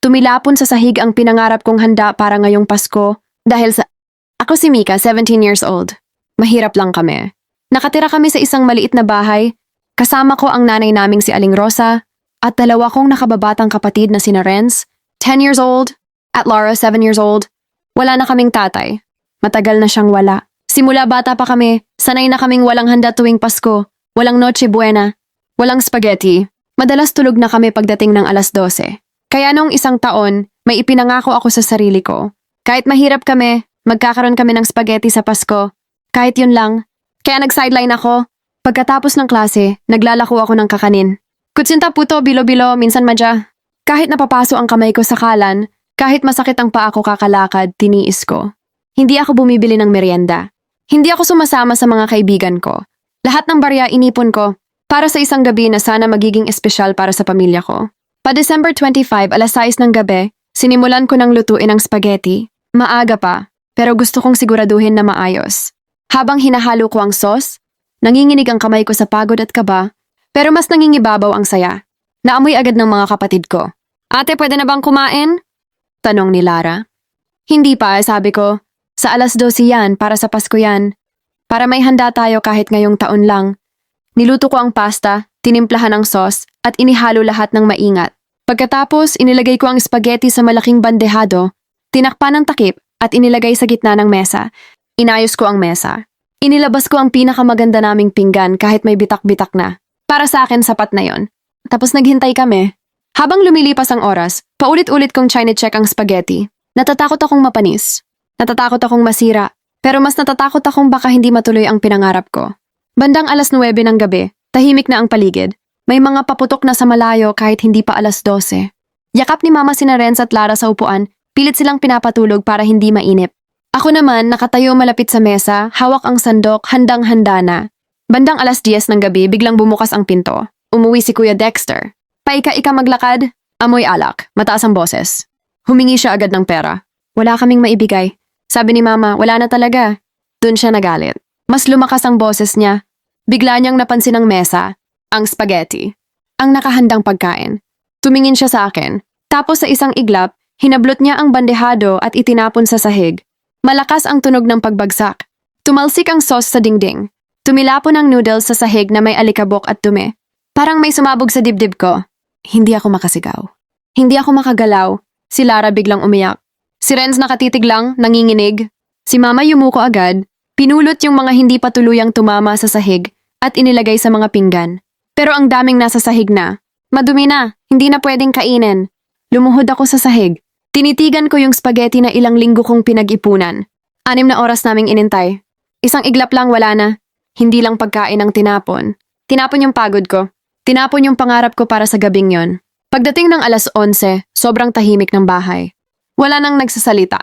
Tumilapon sa sahig ang pinangarap kong handa para ngayong Pasko dahil sa... Ako si Mika, 17 years old. Mahirap lang kami. Nakatira kami sa isang maliit na bahay. Kasama ko ang nanay naming si Aling Rosa at dalawa kong nakababatang kapatid na sina Renz, 10 years old, at Laura, 7 years old. Wala na kaming tatay. Matagal na siyang wala. Simula bata pa kami, sanay na kaming walang handa tuwing Pasko, walang Noche Buena, walang spaghetti. Madalas tulog na kami pagdating ng alas 12. Kaya noong isang taon, may ipinangako ako sa sarili ko. Kahit mahirap kami, magkakaroon kami ng spaghetti sa Pasko. Kahit yun lang. Kaya nag-sideline ako. Pagkatapos ng klase, naglalako ako ng kakanin. Kutsinta puto, bilo-bilo, minsan madya. Kahit napapaso ang kamay ko sa kalan, kahit masakit ang paa ko kakalakad, tiniis ko. Hindi ako bumibili ng merienda. Hindi ako sumasama sa mga kaibigan ko. Lahat ng barya inipon ko para sa isang gabi na sana magiging espesyal para sa pamilya ko. Pa December 25, alas 6 ng gabi, sinimulan ko ng lutuin ang spaghetti. Maaga pa, pero gusto kong siguraduhin na maayos. Habang hinahalo ko ang sauce, nanginginig ang kamay ko sa pagod at kaba, pero mas nangingibabaw ang saya. Naamoy agad ng mga kapatid ko. Ate, pwede na bang kumain? Tanong ni Lara. Hindi pa, sabi ko. Sa alas 12 yan, para sa Pasko yan. Para may handa tayo kahit ngayong taon lang. Niluto ko ang pasta, tinimplahan ang sauce, at inihalo lahat ng maingat. Pagkatapos, inilagay ko ang spaghetti sa malaking bandehado, tinakpan ng takip, at inilagay sa gitna ng mesa. Inayos ko ang mesa. Inilabas ko ang pinakamaganda naming pinggan kahit may bitak-bitak na. Para sa akin, sapat na yon. Tapos naghintay kami. Habang lumilipas ang oras, paulit-ulit kong chine-check ang spaghetti. Natatakot akong mapanis. Natatakot akong masira. Pero mas natatakot akong baka hindi matuloy ang pinangarap ko. Bandang alas 9 ng gabi, tahimik na ang paligid. May mga paputok na sa malayo kahit hindi pa alas 12. Yakap ni Mama sina Renz at Lara sa upuan, pilit silang pinapatulog para hindi mainip. Ako naman, nakatayo malapit sa mesa, hawak ang sandok, handang-handa na. Bandang alas 10 ng gabi, biglang bumukas ang pinto. Umuwi si Kuya Dexter. Paika-ika maglakad, amoy alak, mataas ang boses. Humingi siya agad ng pera. Wala kaming maibigay. Sabi ni Mama, wala na talaga. Doon siya nagalit. Mas lumakas ang boses niya. Bigla niyang napansin ang mesa, ang spaghetti, ang nakahandang pagkain. Tumingin siya sa akin. Tapos sa isang iglap, hinablot niya ang bandehado at itinapon sa sahig. Malakas ang tunog ng pagbagsak. Tumalsik ang sauce sa dingding. Tumilapon ang noodles sa sahig na may alikabok at dumi. Parang may sumabog sa dibdib ko. Hindi ako makasigaw. Hindi ako makagalaw. Si Lara biglang umiyak. Si Renz nakatitig lang, nanginginig. Si Mama yumuko agad. Pinulot yung mga hindi pa tuluyang tumama sa sahig at inilagay sa mga pinggan. Pero ang daming nasa sahig na. Madumi na, hindi na pwedeng kainin. Lumuhod ako sa sahig. Tinitigan ko yung spaghetti na ilang linggo kong pinag-ipunan. 6 na oras naming inintay. Isang iglap lang wala na. Hindi lang pagkain ang tinapon. Tinapon yung pagod ko. Tinapon yung pangarap ko para sa gabing yon. Pagdating ng alas 11, sobrang tahimik ng bahay. Wala nang nagsasalita.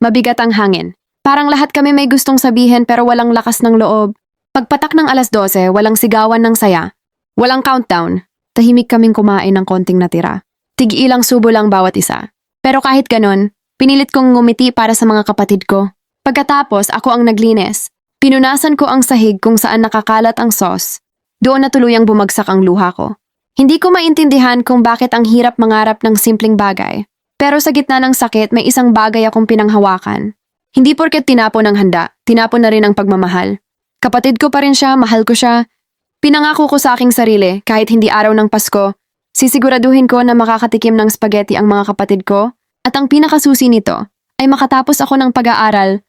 Mabigat ang hangin. Parang lahat kami may gustong sabihin pero walang lakas ng loob. Pagpatak ng alas 12, walang sigawan ng saya. Walang countdown. Tahimik kaming kumain ng konting natira. Tig-ilang subo lang bawat isa. Pero kahit ganon, pinilit kong ngumiti para sa mga kapatid ko. Pagkatapos, ako ang naglinis. Pinunasan ko ang sahig kung saan nakakalat ang sauce. Doon na tuluyang bumagsak ang luha ko. Hindi ko maintindihan kung bakit ang hirap mangarap ng simpleng bagay. Pero sa gitna ng sakit, may isang bagay akong pinanghawakan. Hindi porket tinapon ang handa, tinapon na rin ang pagmamahal. Kapatid ko pa rin siya, mahal ko siya. Pinangako ko sa aking sarili, kahit hindi araw ng Pasko, sisiguraduhin ko na makakatikim ng spaghetti ang mga kapatid ko, at ang pinakasusi nito ay makatapos ako ng pag-aaral